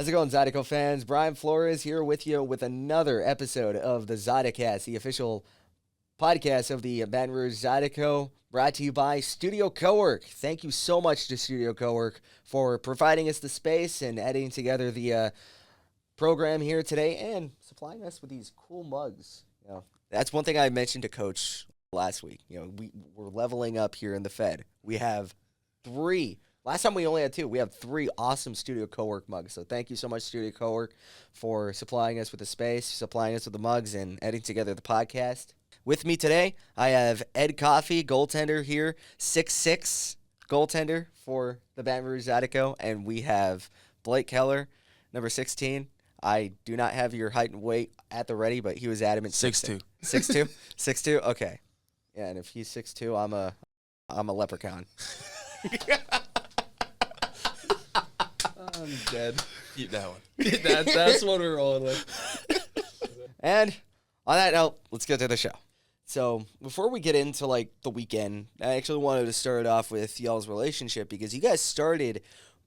How's it going, Zydeco fans? Bryan Flores here with you with another episode of the Zydecast, the official podcast of the Baton Rouge Zydeco, brought to you by Studio Cowork. Thank you so much to Studio Cowork for providing us the space and editing together the program here today and supplying us with these cool mugs. That's one thing I mentioned to Coach last week. We're leveling up here in the Fed. We have three. Last time we only had two. We have three awesome Studio Cowork mugs. So thank you so much, Studio Cowork, for supplying us with the space, supplying us with the mugs, and editing together the podcast. With me today, I have Ed Coffey, goaltender here, 6'6", goaltender for the Baton Rouge Zydeco, and we have Blake Keller, number 16. I do not have your height and weight at the ready, but he was adamant. 6'2". 6'2"? 6'2"? Okay. Yeah, and if he's 6'2", I'm a leprechaun. I'm dead. Keep that one. That's what we're rolling with. And on that note, let's get to the show. So before we get into the weekend, I actually wanted to start off with y'all's relationship because you guys started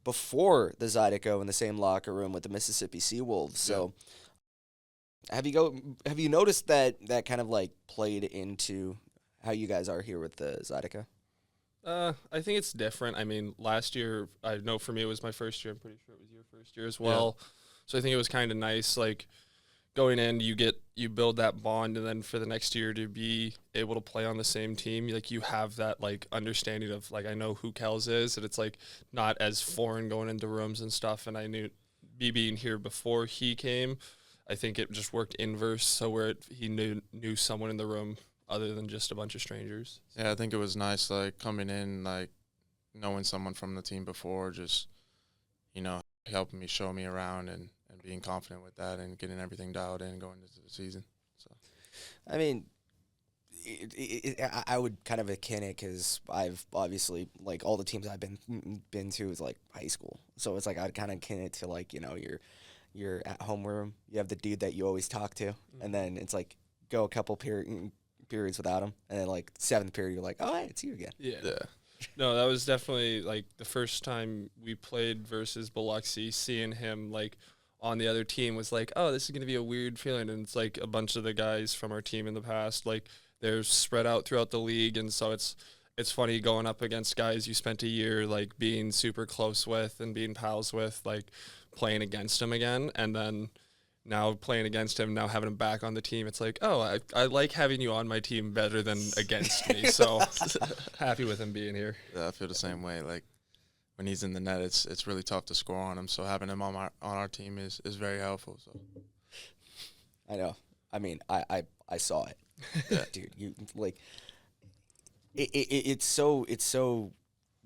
before the Zydeco in the same locker room with the Mississippi Seawolves. So have you noticed that kind of played into how you guys are here with the Zydeco? I think it's different. I mean, last year, I know for me it was my first year. I'm pretty sure it was your first year as well. Yeah. So I think it was kind of nice, going in, you build that bond, and then for the next year to be able to play on the same team, you have that understanding of I know who Kels is, and it's not as foreign going into rooms and stuff. And I knew me being here before he came, I think it just worked inverse, so where he knew someone in the room other than just a bunch of strangers. Yeah, I think it was nice, coming in, knowing someone from the team before, just, helping me, show me around and being confident with that and getting everything dialed in going into the season. So, I mean, I would kind of akin it because I've obviously, all the teams I've been to is, high school. So it's I'd kind of akin it to, your at-home room. You have the dude that you always talk to, and then it's go a couple periods without him, and then seventh period you're oh, hey, it's you again. Yeah. No, that was definitely the first time we played versus Biloxi, seeing him on the other team was oh, this is going to be a weird feeling. And it's a bunch of the guys from our team in the past, they're spread out throughout the league, and so it's funny going up against guys you spent a year being super close with and being pals with, playing against him again, and then now playing against him, now having him back on the team, it's oh, I like having you on my team better than against me. So happy with him being here. Yeah, I feel the same way. When he's in the net, it's really tough to score on him. So having him on our team is very helpful. So I know. I mean, I saw it, yeah. Dude. You it's so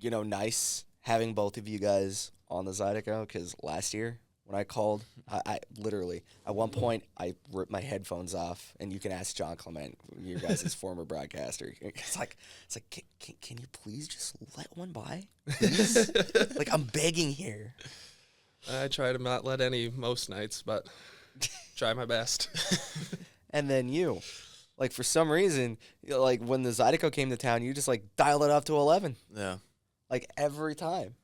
nice having both of you guys on the Zydeco because last year. When I called, I literally, at one point, I ripped my headphones off, and you can ask John Clement, your guys' former broadcaster. It's can you please just let one by? Please? I'm begging here. I try to not let any most nights, but try my best. And then you, for some reason, when the Zydeco came to town, you just, dialed it up to 11. Yeah. Every time.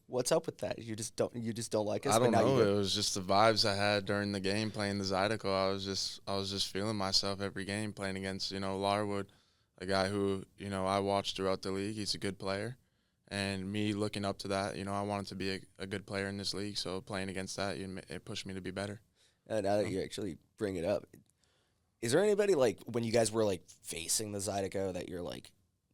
What's up with that? You just don't like us? I don't know. It was just the vibes I had during the game playing the Zydeco. I was just feeling myself every game playing against, Larwood, a guy who, I watched throughout the league. He's a good player. And me looking up to that, I wanted to be a good player in this league. So playing against that, it pushed me to be better. Now that you actually bring it up, is there anybody, when you guys were, facing the Zydeco that you're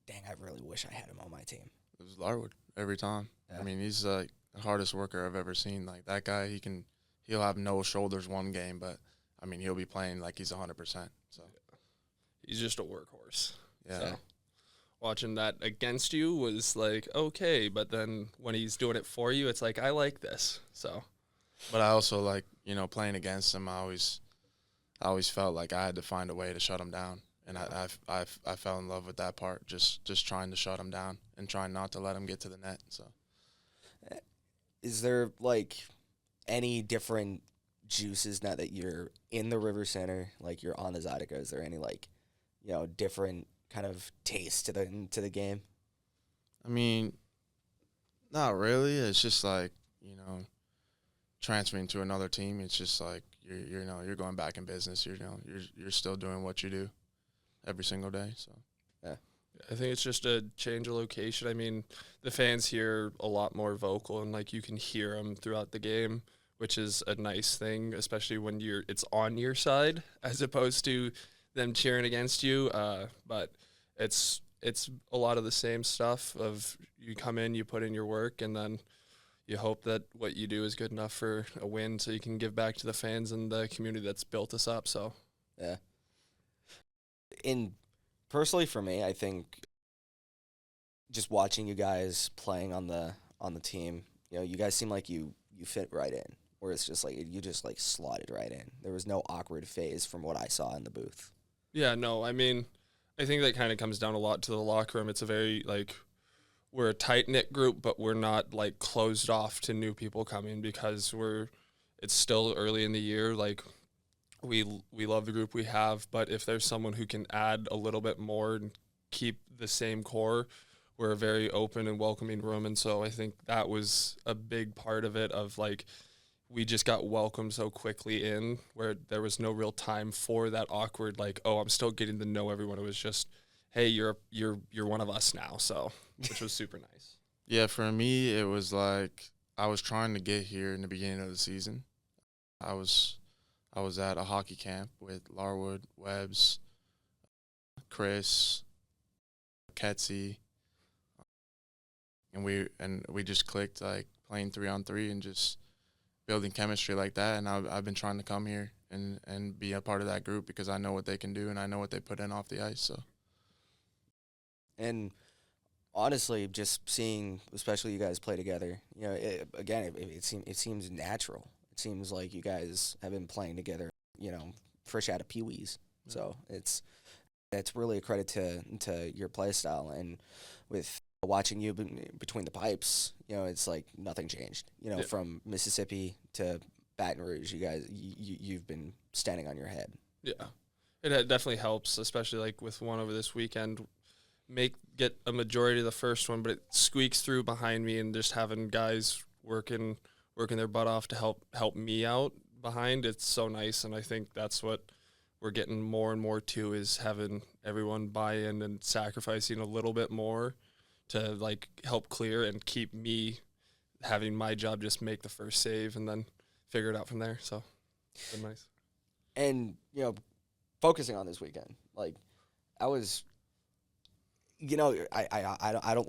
dang, I really wish I had him on my team? It was Larwood every time. Yeah. I mean, he's the hardest worker I've ever seen. That guy, he'll have no shoulders one game, but I mean, he'll be playing he's 100%. So he's just a workhorse. Yeah. So watching that against you was okay, but then when he's doing it for you, it's I like this. So, but I also playing against him. I always felt I had to find a way to shut him down. And I fell in love with that part, just trying to shut him down and trying not to let him get to the net. So, is there any different juices now that you're in the River Center, you're on the Zydeco? Is there any different kind of taste to the game? I mean, not really. It's just transferring to another team, it's just like you're going back in business. You're still doing what you do every single day. So yeah, I think it's just a change of location. I mean, the fans here are a lot more vocal, and like you can hear them throughout the game, which is a nice thing, especially when it's on your side as opposed to them cheering against you. But it's a lot of the same stuff of you come in, you put in your work, and then you hope that what you do is good enough for a win so you can give back to the fans and the community that's built us up. So, yeah. Personally for me, I think just watching you guys playing on the team, you guys seem like you fit right in. Where it's just like you just like slotted right in. There was no awkward phase from what I saw in the booth. yeah, no, I mean, I think that kind of comes down a lot to the locker room. It's a very, like, we're a tight-knit group, but we're not, like, closed off to new people coming because it's still early in the year. Like, we love the group we have, but if there's someone who can add a little bit more and keep the same core, we're a very open and welcoming room. And so I think that was a big part of it of, like, we just got welcomed so quickly in where there was no real time for that awkward, like, oh, I'm still getting to know everyone. It was just, hey, you're one of us now. So, which was super nice. yeah, for me, it was like I was trying to get here in the beginning of the season. I was at a hockey camp with Larwood, Webbs, Chris, Ketsy, and we just clicked, like playing 3-on-3 and just building chemistry like that. And I've been trying to come here and be a part of that group because I know what they can do and I know what they put in off the ice. So, And honestly, just seeing, especially you guys play together, it seems natural. It seems like you guys have been playing together, fresh out of Pee-wees. Yeah. So it's really a credit to your play style. And with watching you between the pipes, it's like nothing changed. Yeah. From Mississippi to Baton Rouge, you guys, you've been standing on your head. Yeah, it definitely helps, especially like with one over this weekend. Get a majority of the first one, but it squeaks through behind me, and just having guys working their butt off to help me out behind. It's so nice, and I think that's what we're getting more and more to, is having everyone buy in and sacrificing a little bit more to like help clear and keep me having my job just make the first save and then figure it out from there. So it's been nice. And focusing on this weekend, like I was, I don't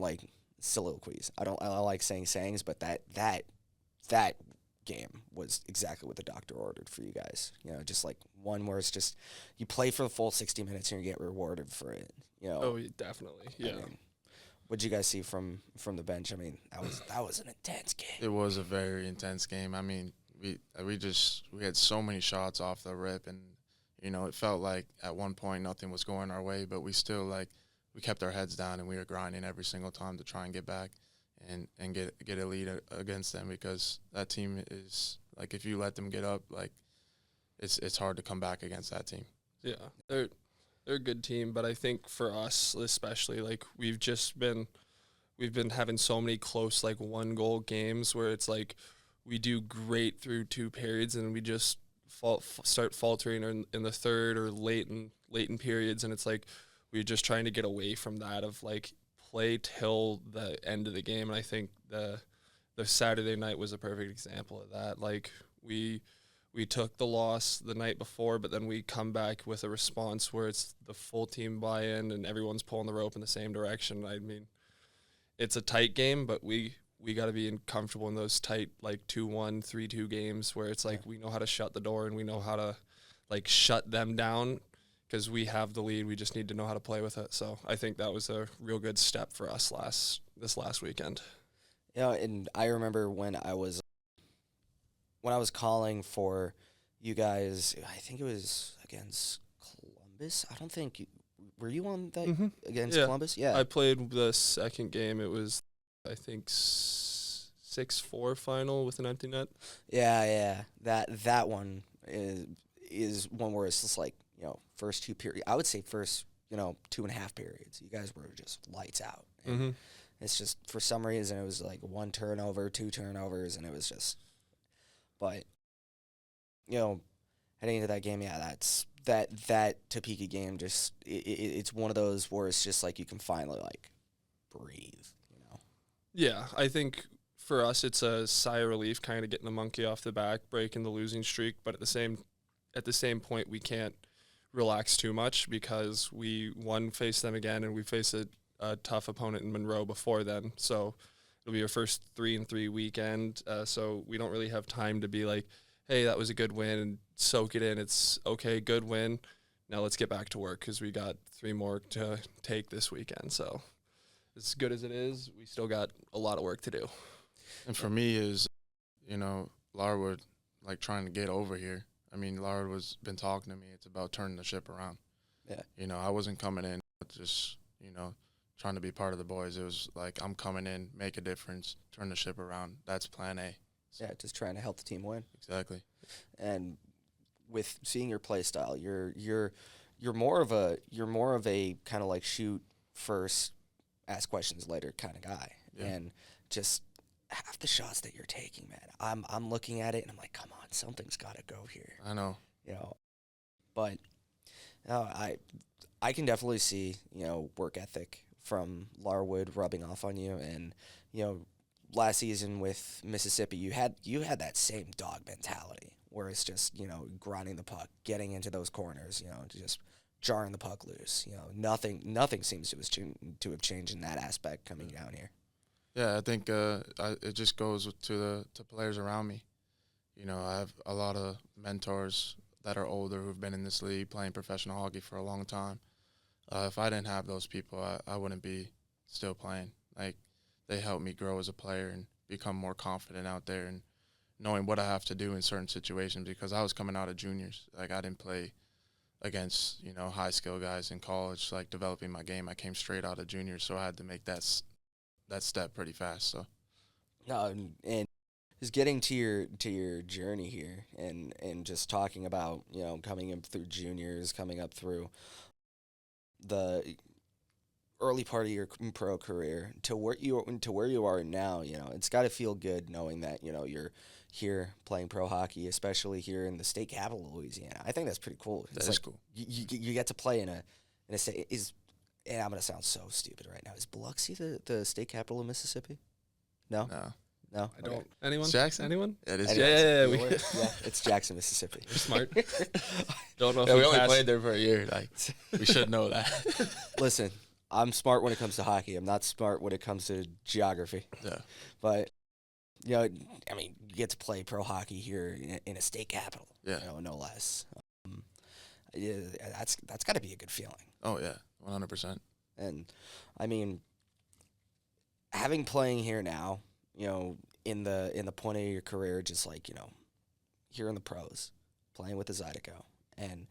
like soliloquies. I like saying sayings, but that game was exactly what the doctor ordered for you guys. Just like one where it's just you play for the full 60 minutes and you get rewarded for it. Oh, definitely. Yeah. What'd you guys see from the bench? I mean, that was an intense game. It was a very intense game. I mean, we had so many shots off the rip, and it felt like at one point nothing was going our way, but we still we kept our heads down and we were grinding every single time to try and get back and get a lead against them, because that team is like, if you let them get up, like it's hard to come back against that team. Yeah, they're a good team, but I think for us especially, like we've been having so many close like 1-goal games where it's like we do great through 2 periods and we just start faltering in the third or late in periods, and it's like we're just trying to get away from that of like play till the end of the game. And I think the Saturday night was a perfect example of that. Like we took the loss the night before, but then we come back with a response where it's the full team buy-in and everyone's pulling the rope in the same direction. I mean, it's a tight game, but we got to be comfortable in those tight, like 2-1, 3-2 games where it's like we know how to shut the door and we know how to like shut them down because we have the lead. We just need to know how to play with it. So I think that was a real good step for us this last weekend. Yeah, and I remember when I was calling for you guys, I think it was against Columbus. I don't think were you on that against Columbus? Yeah. I played the second game. It was, I think, 6-4 final with an empty net. Yeah. That one is one where it's just like, first 2 periods. I would say first, 2.5 periods. You guys were just lights out. And it's just, for some reason, it was like 1 turnover, 2 turnovers, and it was just But, heading into that game, yeah, that Topeka game just it's one of those where it's just like you can finally like breathe. Yeah, I think for us it's a sigh of relief, kind of getting the monkey off the back, breaking the losing streak. But at the same point, we can't relax too much because we face them again, and we face a tough opponent in Monroe before then. So it'll be our first 3-3 weekend. So we don't really have time to be like, hey, that was a good win, and soak it in. It's okay, good win. Now let's get back to work because we got 3 more to take this weekend. So as good as it is, we still got a lot of work to do. And for me is, Larwood, like, trying to get over here. I mean, Larwood was been talking to me. It's about turning the ship around. Yeah. I wasn't coming in just, trying to be part of the boys. It was like, I'm coming in, make a difference, turn the ship around. That's plan A. Yeah, just trying to help the team win. Exactly. And with seeing your play style, you're more of a kind of like shoot first, ask questions later kind of guy. Yeah. And just half the shots that you're taking, man, I'm looking at it and I'm like, come on, something's got to go here. I know. But I can definitely see work ethic from Larwood rubbing off on you, and last season with Mississippi, you had that same dog mentality where it's just grinding the puck, getting into those corners, just jarring the puck loose. Nothing seems to have changed in that aspect coming down here. Yeah, I think it just goes to players around me. I have a lot of mentors that are older who've been in this league playing professional hockey for a long time. If I didn't have those people, I wouldn't be still playing. Like, they helped me grow as a player and become more confident out there and knowing what I have to do in certain situations, because I was coming out of juniors. Like, I didn't play against, high skill guys in college, like developing my game. I came straight out of juniors, so I had to make that step pretty fast. So, and just getting to your journey here and just talking about, coming in through juniors, coming up through the early part of your pro career to where you are now, it's got to feel good knowing that you're here playing pro hockey, especially here in the state capital of Louisiana. I think that's pretty cool. That is cool. You get to play in a state and I'm gonna sound so stupid right now. Is Biloxi the state capital of Mississippi? No. I don't. Anyone? Jackson? Anyone? Yeah, it is. Yeah. It's Jackson, Mississippi. You're smart. Don't know if we only played there for a year. Like, we should know that. Listen, I'm smart when it comes to hockey. I'm not smart when it comes to geography. Yeah. But, you get to play pro hockey here in a state capital. Yeah. No less. That's got to be a good feeling. Oh, yeah, 100%. And, having playing here now, in the point of your career, just like, here in the pros, playing with the Zydeco, and,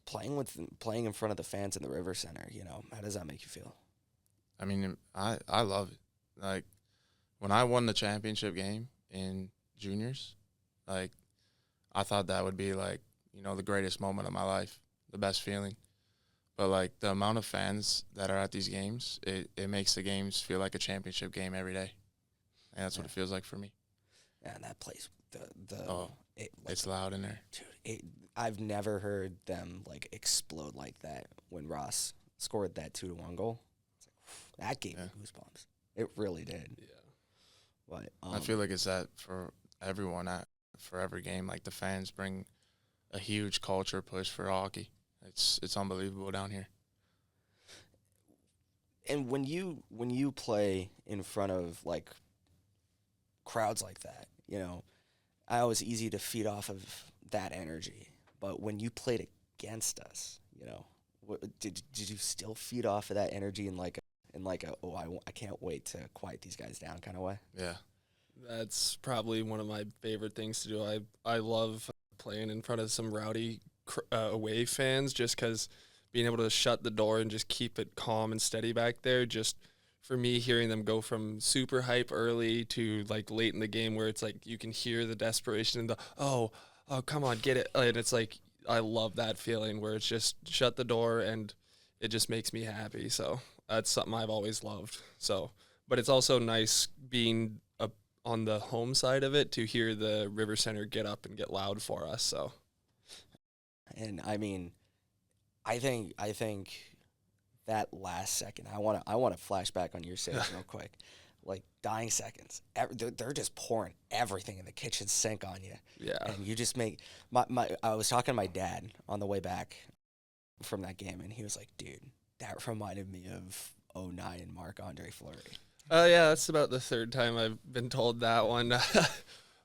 playing in front of the fans in the River Center, how does that make you feel? I love it. Like, when I won the championship game in juniors, like, I thought that would be, like, the greatest moment of my life, the best feeling. But, like, the amount of fans that are at these games, it makes the games feel like a championship game every day. And that's what it feels like for me. And that place, it's loud in there. Dude, I've never heard them, like, explode like that when Ross scored that 2-1 goal. It's like, that gave me goosebumps. It really did. Yeah. But I feel like it's that for everyone, for every game. Like, the fans bring a huge culture push for hockey. It's unbelievable down here. And when you play in front of, like, crowds like that, I know it's easy to feed off of that energy. But when you played against us, did you still feed off of that energy in like a I can't wait to quiet these guys down kind of way? Yeah. That's probably one of my favorite things to do. I love playing in front of some rowdy away fans, just because being able to shut the door and just keep it calm and steady back there, just for me, hearing them go from super hype early to, like, late in the game where it's like you can hear the desperation and the, oh, come on, get it. And it's like, I love that feeling where it's just shut the door and it just makes me happy. So that's something I've always loved. So, but it's also nice being on the home side of it to hear the River Center get up and get loud for us. So, And I mean, I think that last second, I want to flash back on your save real quick. Like dying seconds, they're just pouring everything in the kitchen sink on you. yeah. And you just make I was talking to my dad on the way back from that game, and he was like, "Dude, that reminded me of '09 Marc-Andre Fleury." Oh, yeah, that's about the third time I've been told that one.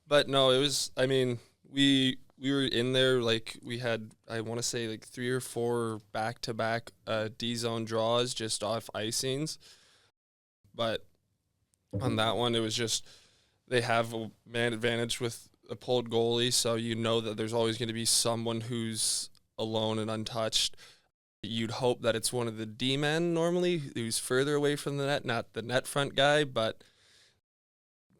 But no, it was, I mean, we were in there, like, we had, I want to say, like, 3 or 4 back-to-back D-zone draws just off icings. But on that one, it was just, they have a man advantage with a pulled goalie, so you know that there's always going to be someone who's alone and untouched. You'd hope that it's one of the D-men normally who's further away from the net, not the net front guy, but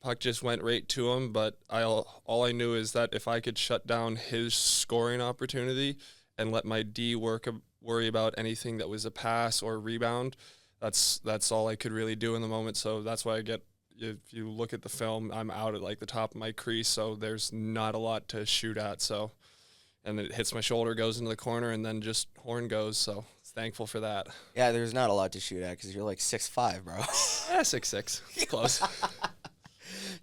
puck just went right to him. But all I knew is that if I could shut down his scoring opportunity and let my D worry about anything that was a pass or rebound, that's all I could really do in the moment. So that's why if you look at the film, I'm out at like the top of my crease, so there's not a lot to shoot at. So. And it hits my shoulder, goes into the corner, and then just horn goes. So thankful for that. Yeah, there's not a lot to shoot at because you're like 6'5", bro. Yeah, 6'6". Close.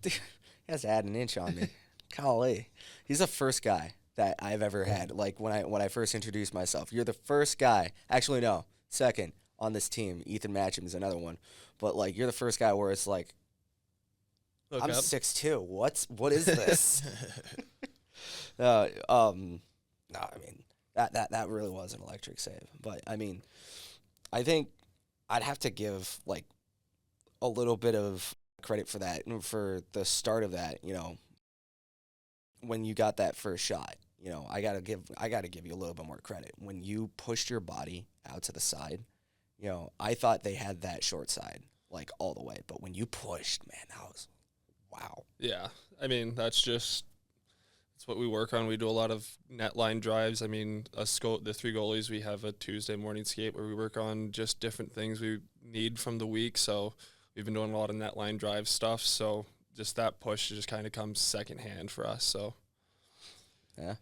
Dude, he has to add an inch on me. Golly. He's the first guy that I've ever had. Like when I first introduced myself. You're the first guy. Actually, no. Second on this team. Ethan Matcham is another one. But like you're the first guy where it's like, Look I'm up. 6'2". What is this? No, I mean that really was an electric save. But I mean, I think I'd have to give like a little bit of credit for that and for the start of that. You know, when you got that first shot, you know, I gotta give you a little bit more credit when you pushed your body out to the side. You know, I thought they had that short side like all the way, but when you pushed, man, that was wow. Yeah. I mean, that's what we work on. We do a lot of net line drives. I mean, the 3 goalies, we have a Tuesday morning skate where we work on just different things we need from the week. So we've been doing a lot of net line drive stuff. So just that push just kind of comes secondhand for us. So Yeah.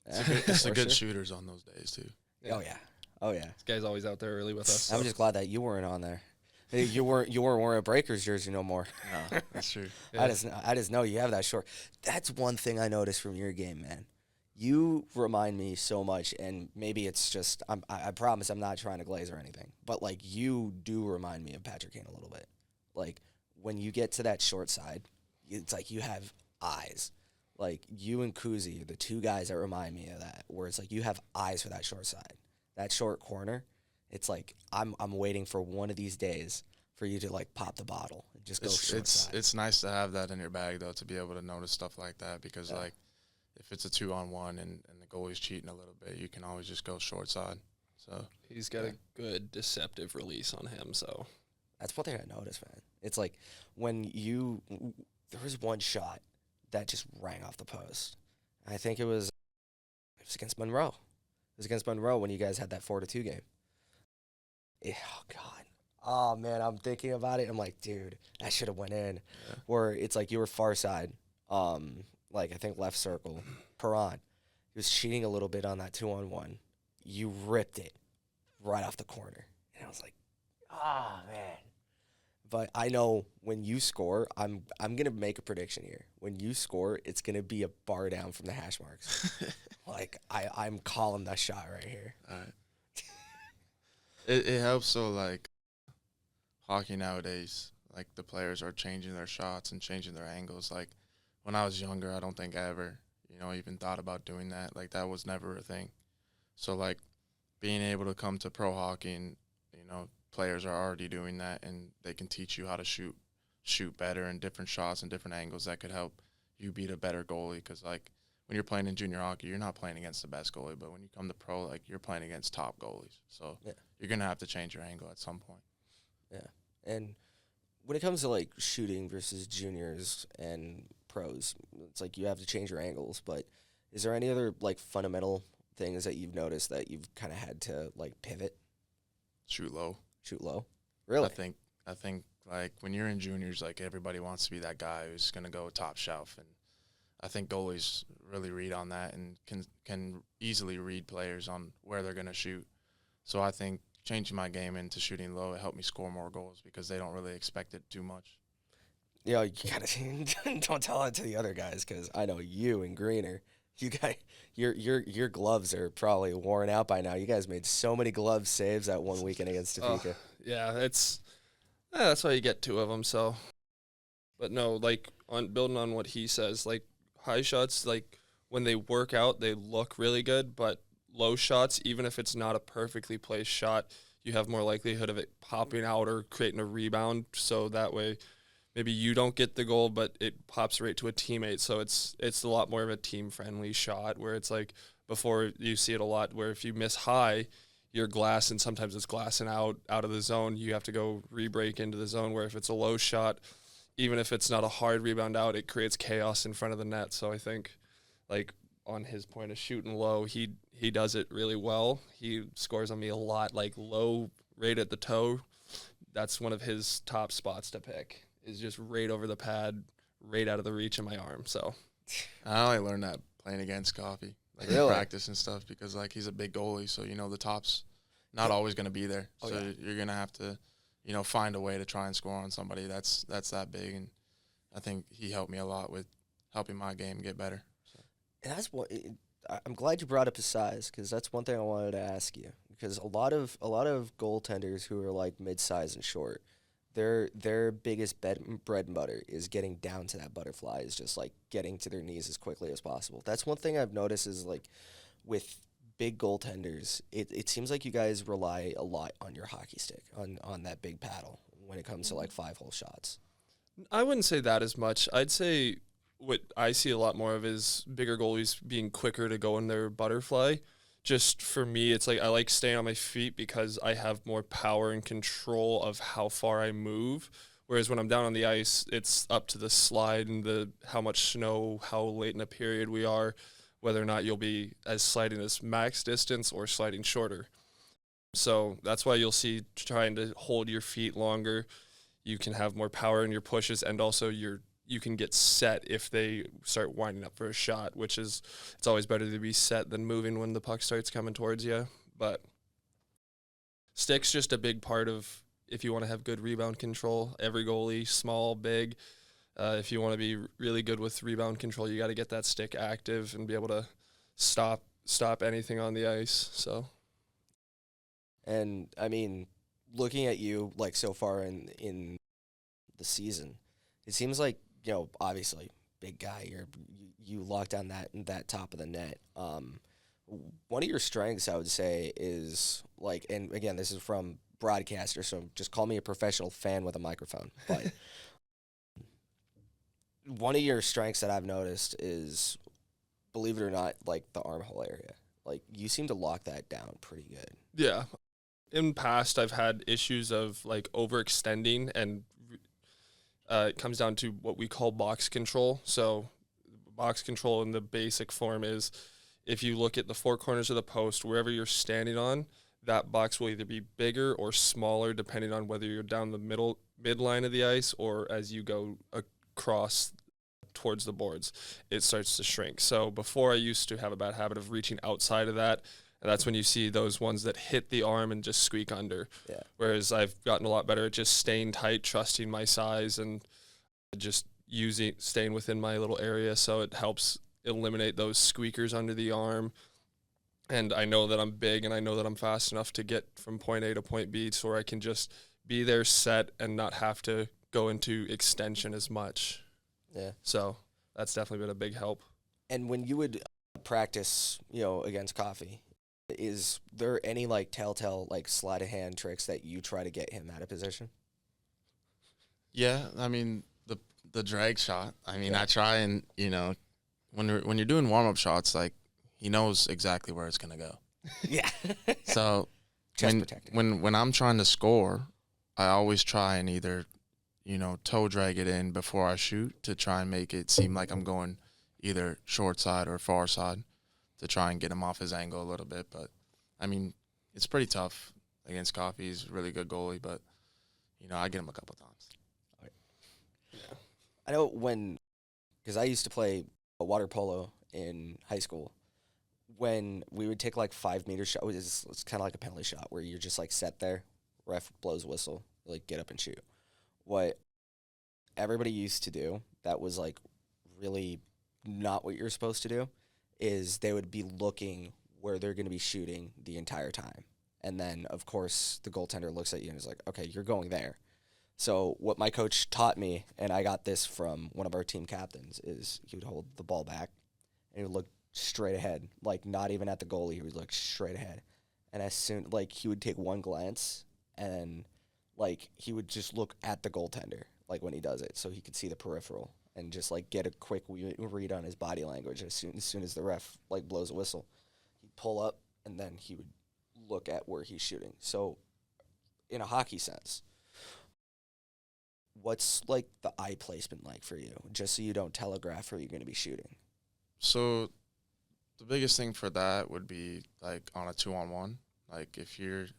It's the good shooters on those days too. Yeah. Oh yeah. this guy's always out there early with us. I'm just glad that you weren't on there. You weren't wearing a Breakers jersey no more. No, that's true. Yeah. I just know you have that short. That's one thing I noticed from your game, man. You remind me so much, and maybe it's just I promise I'm not trying to glaze or anything, but like you do remind me of Patrick Kane a little bit. Like when you get to that short side, it's like you have eyes. Like you and Kuzi are the 2 guys that remind me of that, where it's like you have eyes for that short side, that short corner. It's like I'm waiting for one of these days for you to like pop the bottle and just go short side. It's nice to have that in your bag though, to be able to notice stuff like that, because like if it's a 2-on-1 and the goalie's cheating a little bit, you can always just go short side. So He's got a good deceptive release on him. So That's one thing I noticed, man. It's like when there was one shot that just rang off the post. I think it was against Monroe. It was against Monroe when you guys had that 4-2 game. Oh God. Oh man, I'm thinking about it. I'm like, dude, that should have went in. Yeah. Where it's like you were far side, like I think left circle. Perron, he was cheating a little bit on that 2-on-1. You ripped it right off the corner, and I was like, man. But I know when you score, I'm gonna make a prediction here. When you score, it's gonna be a bar down from the hash marks. Like I'm calling that shot right here. all right. It helps so like hockey nowadays, like the players are changing their shots and changing their angles. Like when I was younger, I don't think I ever, even thought about doing that. Like that was never a thing. So like being able to come to pro hockey and, players are already doing that and they can teach you how to shoot better and different shots and different angles that could help you beat a better goalie. Because like when you're playing in junior hockey, you're not playing against the best goalie, but when you come to pro, like you're playing against top goalies. So you're going to have to change your angle at some point. Yeah. And when it comes to like shooting versus juniors and pros, it's like you have to change your angles. But is there any other like fundamental things that you've noticed that you've kind of had to like pivot? Shoot low. Shoot low? Really? I think like when you're in juniors, like everybody wants to be that guy who's going to go top shelf. And I think goalies really read on that and can easily read players on where they're going to shoot. So I think changing my game into shooting low, it helped me score more goals because they don't really expect it too much. You know, you gotta don't tell it to the other guys because I know you and Greener. You guys, your gloves are probably worn out by now. You guys made so many glove saves that one weekend against Topeka. Yeah, that's why you get two of them. So, but no, like on building on what he says, like high shots, like when they work out, they look really good. But low shots, even if it's not a perfectly placed shot, you have more likelihood of it popping out or creating a rebound. So that way, maybe you don't get the goal, but it pops right to a teammate. So it's a lot more of a team-friendly shot where it's like before you see it a lot where if you miss high, you're glassing. Sometimes it's glassing out of the zone. You have to go re-break into the zone where if it's a low shot, even if it's not a hard rebound out, it creates chaos in front of the net. So I think like on his point of shooting low, he does it really well. He scores on me a lot, like low right at the toe. That's one of his top spots to pick. Is just right over the pad, right out of the reach of my arm. So I only learned that playing against Coffey, like in practice and stuff, because like he's a big goalie, so the top's not always going to be there. So you're going to have to, find a way to try and score on somebody that's that big. And I think he helped me a lot with helping my game get better. So. And that's what I'm glad you brought up his size because that's one thing I wanted to ask you because a lot of goaltenders who are like mid-size and short. Their biggest bread and butter is getting down to that butterfly, is just like getting to their knees as quickly as possible. That's one thing I've noticed is like with big goaltenders, it seems like you guys rely a lot on your hockey stick, on that big paddle when it comes to like 5-hole shots. I wouldn't say that as much. I'd say what I see a lot more of is bigger goalies being quicker to go in their butterfly. Just for me, it's like I like staying on my feet because I have more power and control of how far I move. Whereas when I'm down on the ice, it's up to the slide and how much snow, how late in a period we are, whether or not you'll be as sliding as max distance or sliding shorter. So that's why you'll see trying to hold your feet longer. You can have more power in your pushes, and also you can get set if they start winding up for a shot, which is, it's always better to be set than moving when the puck starts coming towards you. But stick's just a big part of if you want to have good rebound control. Every goalie, small, big, if you want to be really good with rebound control, you got to get that stick active and be able to stop anything on the ice. So, and I mean, looking at you like so far in the season, it seems like obviously big guy. You lock down that top of the net. One of your strengths, I would say, is like, and again, this is from broadcaster, so just call me a professional fan with a microphone. But one of your strengths that I've noticed is, believe it or not, like the armhole area. Like you seem to lock that down pretty good. Yeah. In the past, I've had issues of like overextending, and it comes down to what we call box control. So box control in the basic form is if you look at the four corners of the post, wherever you're standing on, that box will either be bigger or smaller depending on whether you're down the midline of the ice or as you go across towards the boards, it starts to shrink. So before I used to have a bad habit of reaching outside of that, and that's when you see those ones that hit the arm and just squeak under. Yeah. Whereas I've gotten a lot better at just staying tight, trusting my size, and just staying within my little area. So it helps eliminate those squeakers under the arm. And I know that I'm big and I know that I'm fast enough to get from point A to point B so where I can just be there set and not have to go into extension as much. Yeah. So that's definitely been a big help. And when you would practice, against Coffey, is there any like telltale like sleight of hand tricks that you try to get him out of position? Yeah, I mean the drag shot. I mean, I try and when you're doing warm up shots, like he knows exactly where it's gonna go. Yeah. So when I'm trying to score, I always try and either toe drag it in before I shoot to try and make it seem like I'm going either short side or far side, to try and get him off his angle a little bit. But, I mean, it's pretty tough against Coffey. He's a really good goalie, but, I get him a couple times. I know because I used to play water polo in high school. When we would take like 5 meter shot, it's kind of like a penalty shot where you're just like set there, ref blows whistle, like get up and shoot. What everybody used to do that was like really not what you're supposed to do is they would be looking where they're going to be shooting the entire time. And then, of course, the goaltender looks at you and is like, okay, you're going there. So what my coach taught me, and I got this from one of our team captains, is he would hold the ball back and he would look straight ahead, like not even at the goalie. He would look straight ahead. And as soon, like, he would take one glance and, like, he would just look at the goaltender, like, when he does it, so he could see the peripheral and just, like, get a quick read on his body language as soon as the ref, like, blows a whistle. He'd pull up, and then he would look at where he's shooting. So, in a hockey sense, what's, like, the eye placement like for you, just so you don't telegraph where you're going to be shooting? So the biggest thing for that would be like on a 2-on-1. Like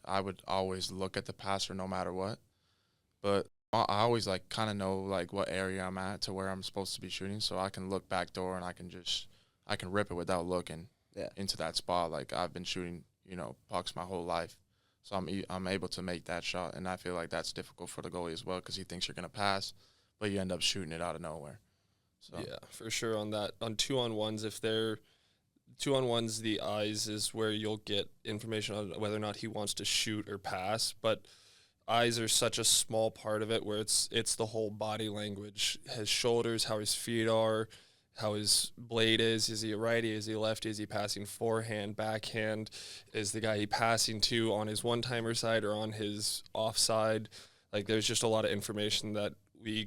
I would always look at the passer no matter what. But I always like kind of know like what area I'm at to where I'm supposed to be shooting, so I can look back door and I can rip it without looking into that spot. Like I've been shooting, pucks my whole life, so I'm able to make that shot, and I feel like that's difficult for the goalie as well because he thinks you're gonna pass, but you end up shooting it out of nowhere. So. Yeah, for sure on that. On 2-on-1s, if they're 2-on-1s, the eyes is where you'll get information on whether or not he wants to shoot or pass. But eyes are such a small part of it where it's the whole body language, his shoulders, how his feet are, how his blade is. Is he a righty? Is he a lefty? Is he passing forehand, backhand? Is the guy he passing to on his one-timer side or on his offside? Like there's just a lot of information that you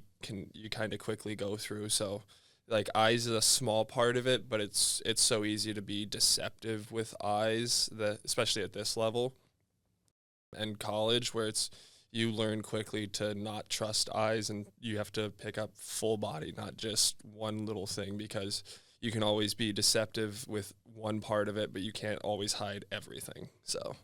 kind of quickly go through. So like eyes is a small part of it, but it's so easy to be deceptive with eyes, especially at this level and college, where you learn quickly to not trust eyes, and you have to pick up full body, not just one little thing, because you can always be deceptive with one part of it, but you can't always hide everything. So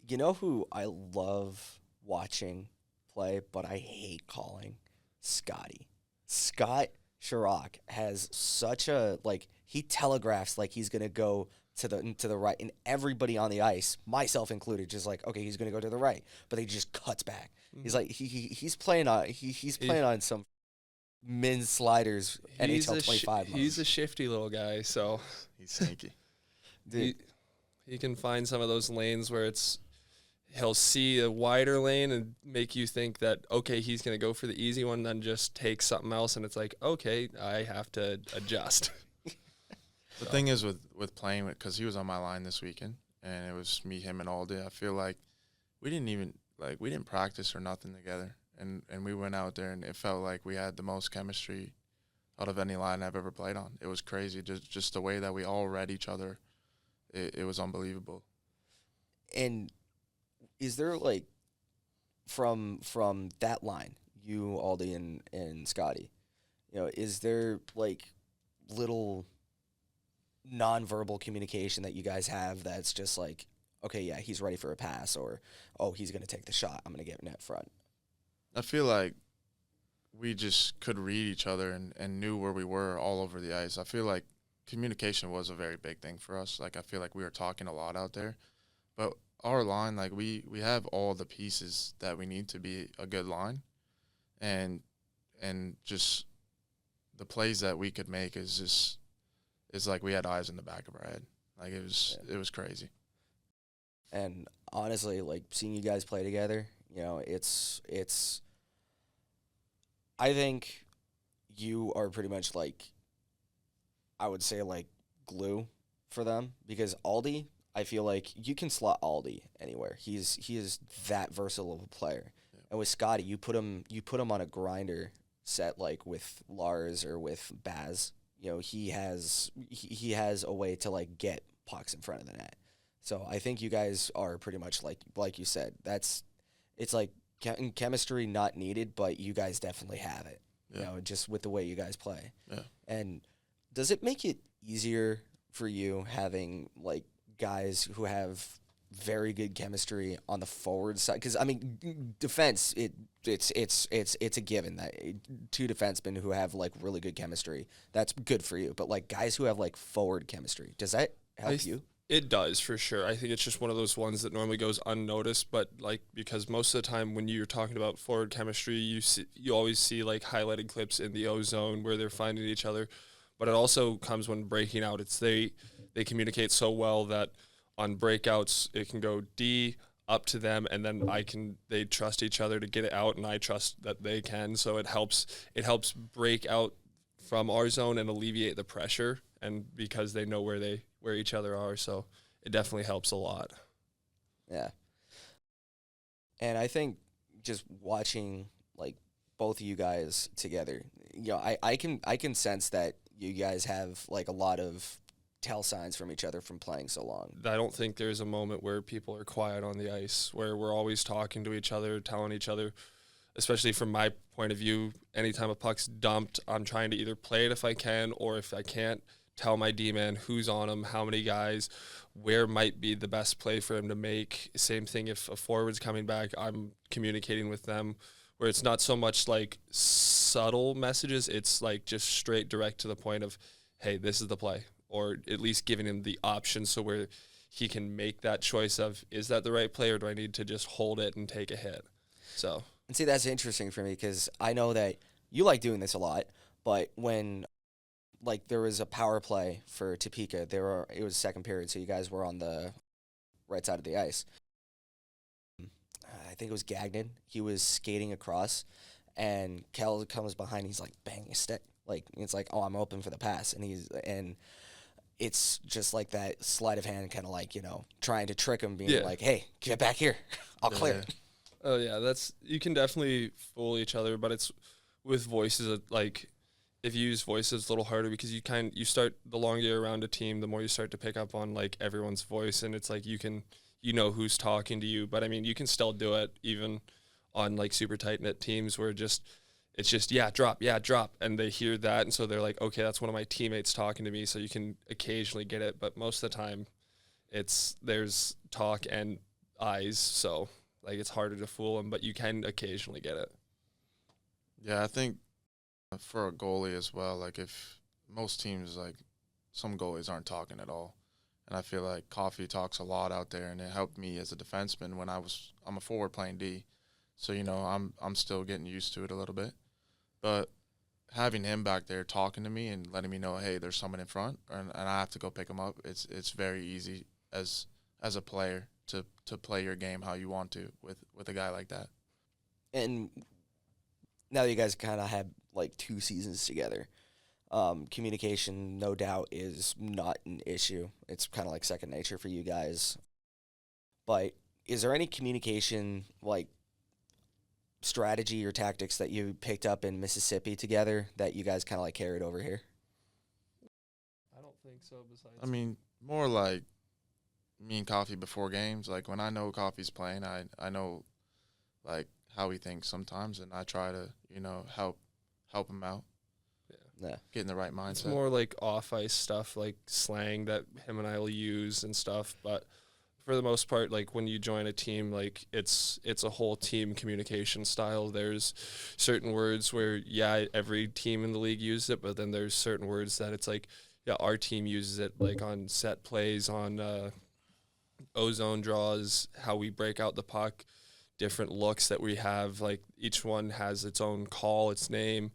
You know who I love watching play, but I hate calling? Scotty. Scott Chirac has such a, like, he telegraphs like he's going to go to the right, and everybody on the ice, myself included, just like, okay, he's going to go to the right, but he just cuts back. He's like he's playing on some men's sliders NHL 25 mode. He's a shifty little guy, so He's sneaky. he can find some of those lanes where he'll see a wider lane and make you think that, okay, he's going to go for the easy one, then just take something else, and it's like, okay, I have to adjust. The thing is with playing with, because he was on my line this weekend, and it was me, him, and Aldi. I feel like we didn't practice or nothing together, and we went out there, and it felt like we had the most chemistry out of any line I've ever played on. It was crazy, just the way that we all read each other. It was unbelievable. And is there, like, from that line, you, Aldi, and Scotty, is there, like, little nonverbal communication that you guys have that's just like, okay, yeah, he's ready for a pass, or, oh, he's going to take the shot, I'm going to get net front? I feel like we just could read each other and knew where we were all over the ice. I feel like communication was a very big thing for us. Like, I feel like we were talking a lot out there. But our line, like, we have all the pieces that we need to be a good line. And just the plays that we could make is like we had eyes in the back of our head. Like, it was crazy. And honestly, like, seeing you guys play together, it's I think you are pretty much, like, I would say, like, glue for them, because Aldi, I feel like you can slot Aldi anywhere. He is that versatile of a player. Yeah. And with Scotty, you put him on a grinder set, like with Lars or with Baz. He has a way to, like, get pucks in front of the net. So I think you guys are pretty much like you said. It's like chemistry not needed, but you guys definitely have it. Yeah. Just with the way you guys play. Yeah. And does it make it easier for you having, like, guys who have very good chemistry on the forward side? Because I mean, defense, it's a given that two defensemen who have like really good chemistry, that's good for you. But like guys who have like forward chemistry, does that help you? It does for sure. I think it's just one of those ones that normally goes unnoticed, but like because most of the time when you're talking about forward chemistry, you always see like highlighted clips in the O-zone where they're finding each other, but it also comes when breaking out. It's they communicate so well that on breakouts it can go D up to them, and then they trust each other to get it out, and I trust that they can. So it helps break out from our zone and alleviate the pressure, and because they know where each other are, so it definitely helps a lot. Yeah. And I think just watching like both of you guys together, I can sense that you guys have like a lot of tell signs from each other from playing so long. I don't think there's a moment where people are quiet on the ice, where we're always talking to each other, telling each other, especially from my point of view, anytime a puck's dumped, I'm trying to either play it if I can, or if I can't, tell my D-man who's on him, how many guys, where might be the best play for him to make. Same thing if a forward's coming back, I'm communicating with them, where it's not so much like subtle messages, it's like just straight direct to the point of, hey, this is the play, or at least giving him the option so where he can make that choice of, is that the right play, or do I need to just hold it and take a hit? So. And see, that's interesting for me because I know that you like doing this a lot, but when like there was a power play for Topeka, it was second period, so you guys were on the right side of the ice. I think it was Gagnon. He was skating across, and Keller comes behind. He's like banging his stick, like it's like, oh, I'm open for the pass, and it's just like that sleight of hand, kind of like trying to trick him, being like, hey, get back here, I'll clear it. Oh yeah, you can definitely fool each other, but it's with voices like. If you use voices, it's a little harder because you start, the longer you're around a team, the more you start to pick up on like everyone's voice, and it's like you know who's talking to you. But I mean, you can still do it even on like super tight knit teams where it's just yeah drop, and they hear that, and so they're like, okay, that's one of my teammates talking to me. So you can occasionally get it, but most of the time, there's talk and eyes, so like it's harder to fool them, but you can occasionally get it. Yeah, I think for a goalie as well, like if most teams, like some goalies aren't talking at all, and I feel like Coffey talks a lot out there, and it helped me as a defenseman when I'm a forward playing D, so I'm still getting used to it a little bit, but having him back there talking to me and letting me know, hey, there's someone in front, and I have to go pick him up. It's very easy as a player to play your game how you want to with a guy like that. And now that you guys kind of have like 2 seasons together, communication, no doubt, is not an issue. It's kind of like second nature for you guys. But is there any communication like strategy or tactics that you picked up in Mississippi together that you guys kind of like carried over here? I don't think so. I mean, more like me and Coffey before games. Like when I know Coffey's playing, I know like how he thinks sometimes, and I try to help him out. Yeah. Get in the right mindset. It's more like off-ice stuff, like slang that him and I will use and stuff. But for the most part, like when you join a team, like it's a whole team communication style. There's certain words where, yeah, every team in the league uses it, but then there's certain words that it's like, yeah, our team uses it like on set plays, on O-zone draws, how we break out the puck, different looks that we have. Like each one has its own call, its name.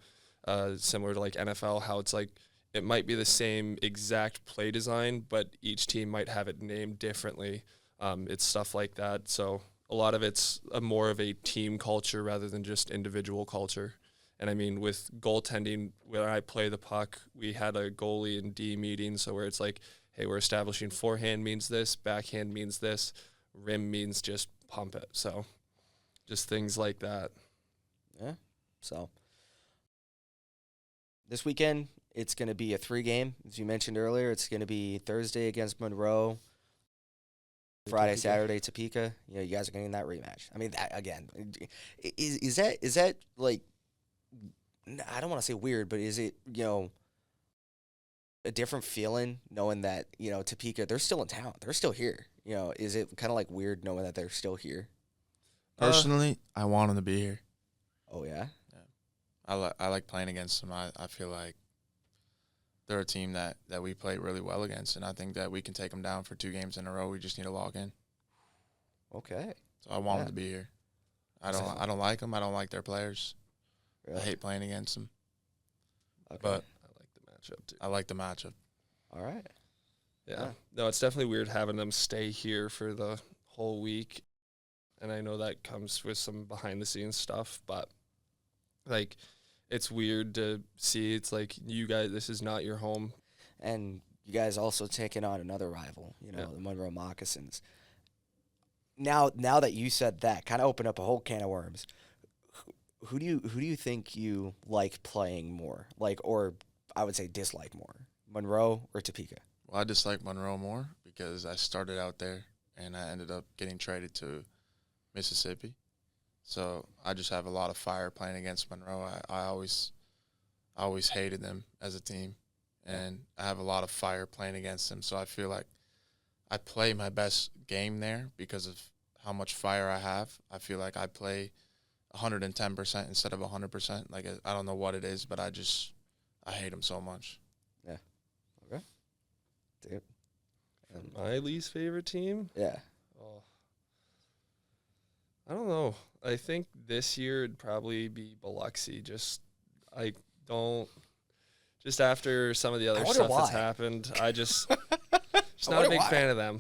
Similar to like NFL, how it's like it might be the same exact play design, but each team might have it named differently. It's stuff like that. So a lot of it's more of a team culture rather than just individual culture. And I mean, with goaltending, when I play the puck, we had a goalie and D meeting, so where it's like, hey, we're establishing forehand means this, backhand means this, rim means just pump it. So just things like that. Yeah. So this weekend, it's going to be a 3-game. As you mentioned earlier, it's going to be Thursday against Monroe, Friday, Saturday, Topeka. You guys are getting that rematch. I mean, that again, is that like, I don't want to say weird, but is it, a different feeling knowing that, Topeka, they're still in town. They're still here. You know, is it kind of like weird knowing that they're still here? Personally, I want them to be here. Oh yeah. I like playing against them. I feel like they're a team that we play really well against, and I think that we can take them down for 2 games in a row. We just need to log in. Okay. So I want them to be here. I don't like them. I don't like their players. Really? I hate playing against them. Okay. But I like the matchup too. I like the matchup. All right. Yeah. No, it's definitely weird having them stay here for the whole week. And I know that comes with some behind the scenes stuff, but like it's weird to see. It's like, you guys, this is not your home. And you guys also taking on another rival, you know, Yeah. the Monroe Moccasins. Now that you said that, kind of opened up a whole can of worms. Who do you think you like playing more? Like, or I would say dislike more, Monroe or Topeka? Well, I dislike Monroe more because I started out there and I ended up getting traded to Mississippi. So I just have a lot of fire playing against Monroe. I always hated them as a team, and I have a lot of fire playing against them. So I feel like I play my best game there because of how much fire I have. I feel like I play 110% instead of 100%. Like, I don't know what it is, but I hate them so much. Yeah. Okay. Dude. My least favorite team? Yeah. Oh, I don't know. I think this year it'd probably be Biloxi. Just after some of the other wonder stuff that's why. happened, I just not a wonder big why. fan of them.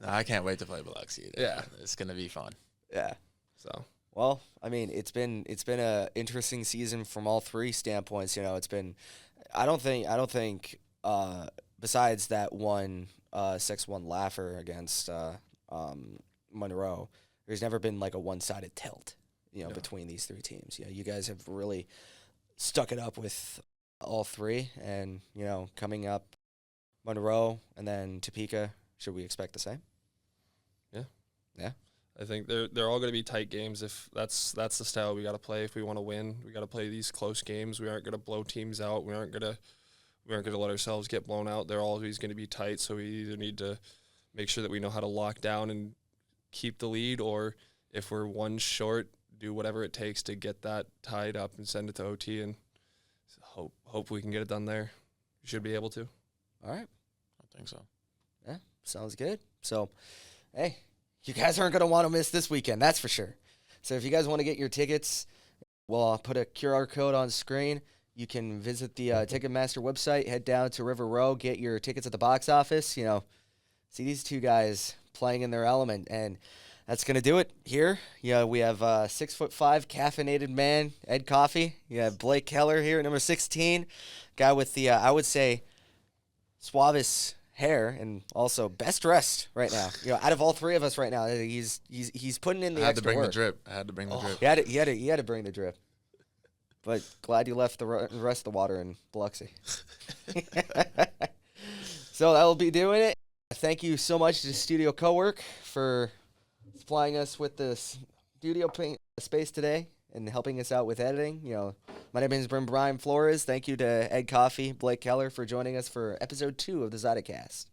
No, I can't wait to play Biloxi. Yeah. It's going to be fun. Yeah. So Well, I mean, it's been a interesting season from all 3 standpoints. You know, it's been. I don't think. Besides that one 6-1 laugher against Monroe, there's never been like a one-sided tilt. You know, No. between these 3 teams. You know, you guys have really stuck it up with all 3, and you know, coming up, Monroe and then Topeka. Should we expect the same? I think they're all going to be tight games. If that's the style we got to play. If we want to win, we got to play these close games. We aren't going to blow teams out. We aren't going to let ourselves get blown out. They're always going to be tight. So we either need to make sure that we know how to lock down and keep the lead, or if we're one short, do whatever it takes to get that tied up and send it to OT, and hope we can get it done there. We should be able to. All right. I think so. Yeah, sounds good. So, hey, you guys aren't going to want to miss this weekend, that's for sure. So if you guys want to get your tickets, we'll put a QR code on screen. You can visit the Ticketmaster website, head down to River Row, get your tickets at the box office. You know, see these 2 guys playing in their element, and that's going to do it here. Yeah, we have 6'5" caffeinated man, Ed Coffey. You have Blake Keller here, number 16, guy with the, I would say, suavest hair, and also best dressed right now. You know, out of all 3 of us right now, he's putting in the I had to extra bring work. the drip. I had to bring the drip. He had to bring the drip. But glad you left the rest of the water in Biloxi. So that will be doing it. Thank you so much to Studio Cowork for supplying us with this studio space today and helping us out with editing. You know, my name is Bryan Flores. Thank you to Ed Coffey, Blake Keller for joining us for episode 2 of the Zydecast.